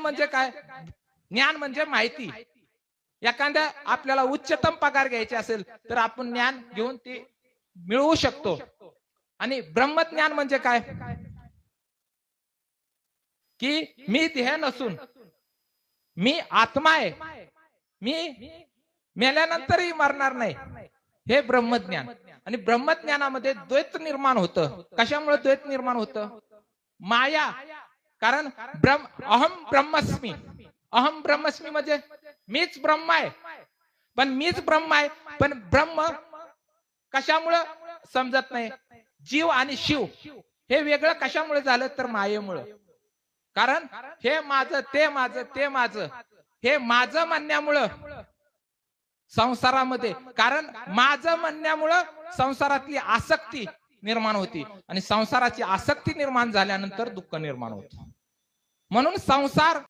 म्हणजे काय? ज्ञान म्हणजे माहिती. एखाद्या आपल्याला उच्चतम पगार घ्यायचे असेल तर आपण ज्ञान घेऊन ते मिळवू शकतो. आणि ब्रह्मज्ञान म्हणजे काय? की मी देह नसून मी आत्मा आहे, मी मेल्यानंतरही मरणार नाही, हे ब्रह्मज्ञान. आणि ब्रह्मज्ञानामध्ये द्वैत निर्माण होतं. कशामुळे द्वैत निर्माण होतं? माया. कारण अहम ब्रह्मस्मी. अहम ब्रह्मस्मी म्हणजे मीच ब्रह्म आहे. पण मीच ब्रह्म आहे, पण ब्रह्म कशामुळे समजत नाही? जीव आणि शिव हे वेगळं कशामुळे झालं? तर मायेमुळे. कारण हे माझं, ते माझं, ते माझं, हे माझं म्हणण्यामुळं संसारामध्ये, कारण माझं म्हणण्यामुळं संसारातली आसक्ती निर्माण होती. आणि संसाराची आसक्ती निर्माण झाल्यानंतर दुःख निर्माण होतं. म्हणून संसार